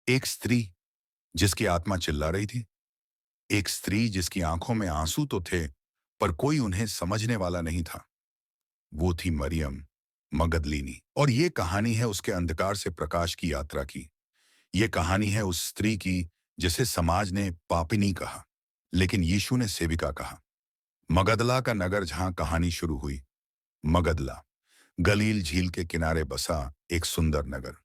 एक स्त्री जिसकी आत्मा चिल्ला रही थी, एक स्त्री जिसकी आंखों में आंसू तो थे, पर कोई उन्हें समझने वाला नहीं था। वो थी मरियम मगदलीनी। और ये कहानी है उसके अंधकार से प्रकाश की यात्रा की। ये कहानी है उस स्त्री की जिसे समाज ने पापिनी कहा, लेकिन यीशु ने सेविका कहा। मगदला का नगर जहां कहानी शुरू हुई। मगदला गलील झील के किनारे बसा एक सुंदर नगर।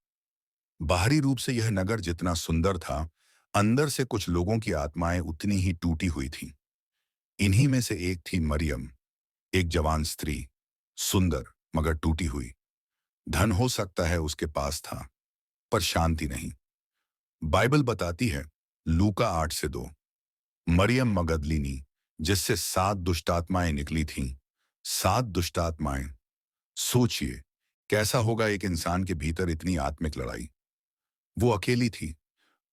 बाहरी रूप से यह नगर जितना सुंदर था, अंदर से कुछ लोगों की आत्माएं उतनी ही टूटी हुई थीं। इन्हीं में से एक थी मरियम, एक जवान स्त्री, सुंदर मगर टूटी हुई। धन हो सकता है उसके पास था, पर शांति नहीं। बाइबल बताती है, लूका 8 से 2, मरियम मगदलिनी, जिससे 7 दुष्टात्माएं निकली थीं। 7 दुष्टात्माएं। सोचिए, कैसा होगा एक इंसान के भीतर इतनी आत्मिक लड़ाई। वो अकेली थी,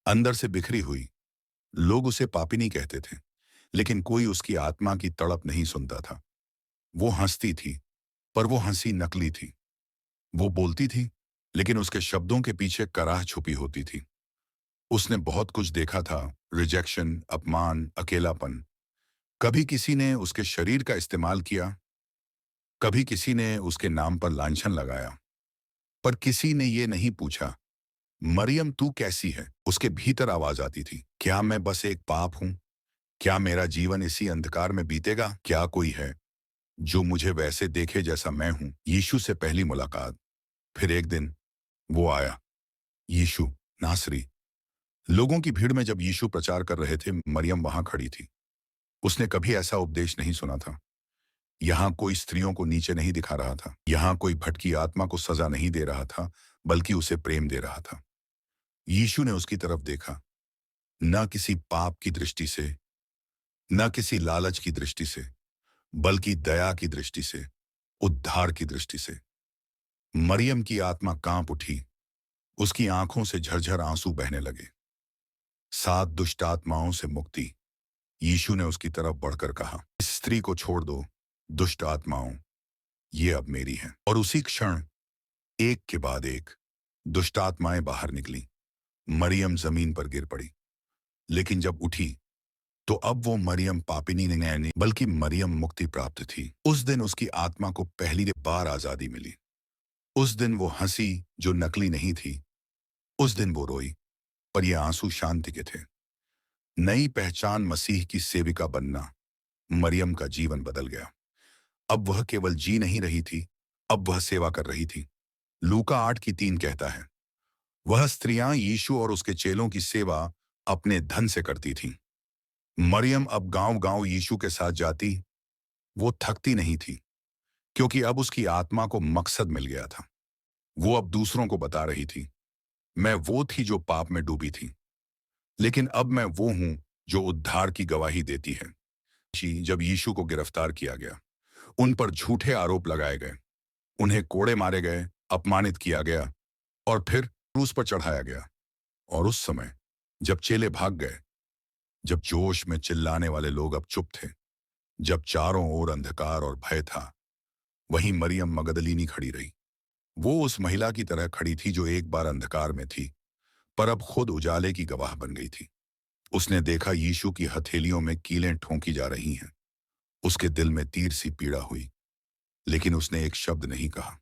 अंदर से बिखरी हुई। लोग उसे पापिनी कहते थे, लेकिन कोई उसकी आत्मा की तड़प नहीं सुनता था। वो हंसती थी, पर वो हंसी नकली थी। वो बोलती थी, लेकिन उसके शब्दों के पीछे कराह छुपी होती थी। उसने बहुत कुछ देखा था, रिजेक्शन, अपमान, अकेलापन। कभी किसी ने उसके शरीर का इस्तेमाल किया, कभी किसी ने उसके नाम पर लांछन लगाया, पर किसी ने ये नहीं पूछा, मरियम तू कैसी है? उसके भीतर आवाज आती थी, क्या मैं बस एक पाप हूं? क्या मेरा जीवन इसी अंधकार में बीतेगा? क्या कोई है जो मुझे वैसे देखे जैसा मैं हूं? यीशु से पहली मुलाकात। फिर एक दिन वो आया, यीशु नासरी। लोगों की भीड़ में जब यीशु प्रचार कर रहे थे, मरियम वहां खड़ी थी। उसने कभी ऐसा उपदेश नहीं सुना था। यहाँ कोई स्त्रियों को नीचे नहीं दिखा रहा था। यहाँ कोई भटकी आत्मा को सजा नहीं दे रहा था, बल्कि उसे प्रेम दे रहा था। यीशु ने उसकी तरफ देखा, न किसी पाप की दृष्टि से, न किसी लालच की दृष्टि से, बल्कि दया की दृष्टि से, उद्धार की दृष्टि से। मरियम की आत्मा कांप उठी। उसकी आंखों से झरझर आंसू बहने लगे। 7 दुष्ट आत्माओं से मुक्ति। यीशु ने उसकी तरफ बढ़कर कहा, इस स्त्री को छोड़ दो, दुष्ट आत्माओं, ये अब मेरी हैं। और उसी क्षण एक के बाद एक दुष्ट आत्माएं बाहर निकली। मरियम जमीन पर गिर पड़ी, लेकिन जब उठी तो अब वो मरियम पापिनी नहीं, बल्कि मरियम मुक्ति प्राप्त थी। उस दिन उसकी आत्मा को पहली बार आजादी मिली। उस दिन वो हंसी जो नकली नहीं थी। उस दिन वो रोई, पर ये आंसू शांति के थे। नई पहचान, मसीह की सेविका बनना। मरियम का जीवन बदल गया। अब वह केवल जी नहीं रही थी, अब वह सेवा कर रही थी। लूका 8:3 कहता है, वह स्त्रियां यीशु और उसके चेलों की सेवा अपने धन से करती थीं। मरियम अब गांव-गांव यीशु के साथ जाती। वो थकती नहीं थी, क्योंकि अब उसकी आत्मा को मकसद मिल गया था। वो अब दूसरों को बता रही थी, मैं वो थी जो पाप में डूबी थी, लेकिन अब मैं वो हूं जो उद्धार की गवाही देती है। जब यीशु को गिरफ्तार किया गया, उन पर झूठे आरोप लगाए गए, उन्हें कोड़े मारे गए, अपमानित किया गया और फिर क्रूस पर चढ़ाया गया। और उस समय जब चेले भाग गए, जब जोश में चिल्लाने वाले लोग अब चुप थे, जब चारों ओर अंधकार और भय था, वहीं मरियम मगदलीनी खड़ी रही। वो उस महिला की तरह खड़ी थी जो एक बार अंधकार में थी, पर अब खुद उजाले की गवाह बन गई थी। उसने देखा यीशु की हथेलियों में कीलें ठोंकी जा रही हैं। उसके दिल में तीर सी पीड़ा हुई, लेकिन उसने एक शब्द नहीं कहा।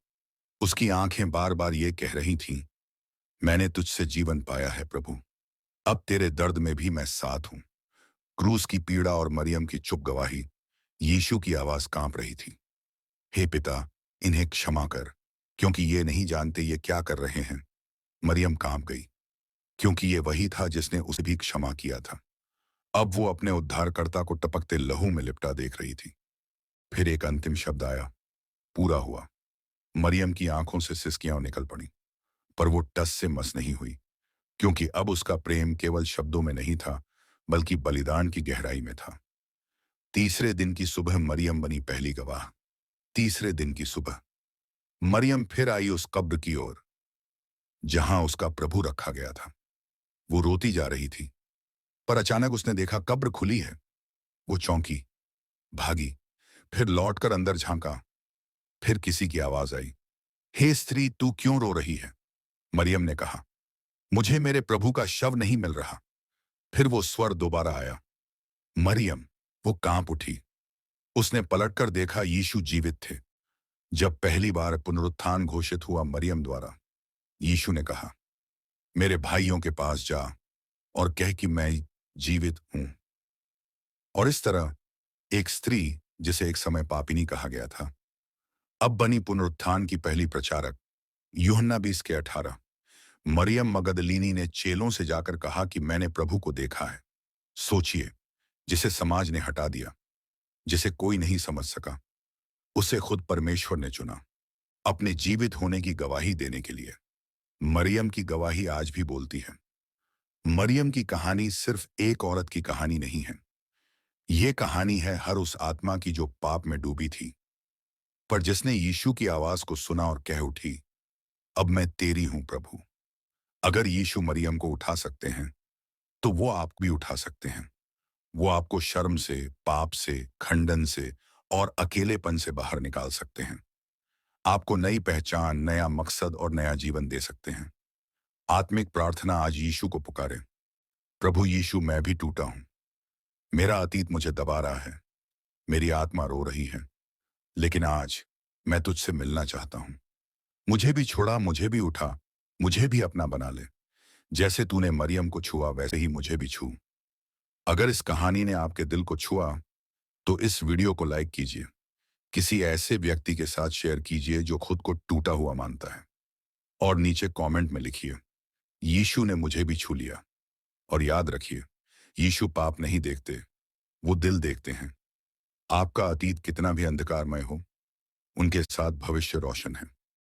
उसकी आंखें बार बार ये कह रही थीं, मैंने तुझसे जीवन पाया है प्रभु, अब तेरे दर्द में भी मैं साथ हूं। क्रूस की पीड़ा और मरियम की चुप गवाही। यीशु की आवाज कांप रही थी, हे पिता, इन्हें क्षमा कर, क्योंकि ये नहीं जानते ये क्या कर रहे हैं। मरियम कांप गई, क्योंकि ये वही था जिसने उसे भी क्षमा किया था। अब वो अपने उद्धारकर्ता को टपकते लहू में लिपटा देख रही थी। फिर एक अंतिम शब्द आया, पूरा हुआ। मरियम की आंखों से सिसकियां निकल पड़ी, पर वो टस से मस नहीं हुई, क्योंकि अब उसका प्रेम केवल शब्दों में नहीं था, बल्कि बलिदान की गहराई में था। तीसरे दिन की सुबह मरियम बनी पहली गवाह। तीसरे दिन की सुबह मरियम फिर आई उस कब्र की ओर जहां उसका प्रभु रखा गया था। वो रोती जा रही थी, पर अचानक उसने देखा कब्र खुली है। वो चौंकी, भागी, फिर लौटकर अंदर झांका। फिर किसी की आवाज आई, हे स्त्री, तू क्यों रो रही है? मरियम ने कहा, मुझे मेरे प्रभु का शव नहीं मिल रहा। फिर वो स्वर दोबारा आया, मरियम। वो कांप उठी। उसने पलटकर देखा, यीशु जीवित थे। जब पहली बार पुनरुत्थान घोषित हुआ मरियम द्वारा, यीशु ने कहा, मेरे भाइयों के पास जा और कह कि मैं जीवित हूं। और इस तरह एक स्त्री, जिसे एक समय पापिनी कहा गया था, अब बनी पुनरुत्थान की पहली प्रचारक। यूहन्ना 20:18। मरियम मगदलीनी ने चेलों से जाकर कहा कि मैंने प्रभु को देखा है। सोचिए, जिसे समाज ने हटा दिया, जिसे कोई नहीं समझ सका, उसे खुद परमेश्वर ने चुना अपने जीवित होने की गवाही देने के लिए। मरियम की गवाही आज भी बोलती है। मरियम की कहानी सिर्फ एक औरत की कहानी नहीं है। ये कहानी है हर उस आत्मा की जो पाप में डूबी थी, पर जिसने यीशु की आवाज को सुना और कह उठी, अब मैं तेरी हूं प्रभु। अगर यीशु मरियम को उठा सकते हैं, तो वो आप भी उठा सकते हैं। वो आपको शर्म से, पाप से, खंडन से और अकेलेपन से बाहर निकाल सकते हैं। आपको नई पहचान, नया मकसद और नया जीवन दे सकते हैं। आत्मिक प्रार्थना आज यीशु को पुकारे, प्रभु यीशु, मैं भी टूटा हूं। मेरा अतीत मुझे दबा रहा है, मेरी आत्मा रो रही है, लेकिन आज मैं तुझसे मिलना चाहता हूं। मुझे भी छोड़ा, मुझे भी उठा, मुझे भी अपना बना ले। जैसे तूने मरियम को छुआ, वैसे ही मुझे भी छू। अगर इस कहानी ने आपके दिल को छुआ, तो इस वीडियो को लाइक कीजिए, किसी ऐसे व्यक्ति के साथ शेयर कीजिए जो खुद को टूटा हुआ मानता है, और नीचे कमेंट में लिखिए, यीशु ने मुझे भी छू लिया। और याद रखिए, यीशु पाप नहीं देखते, वो दिल देखते हैं। आपका अतीत कितना भी अंधकारमय हो, उनके साथ भविष्य रोशन है।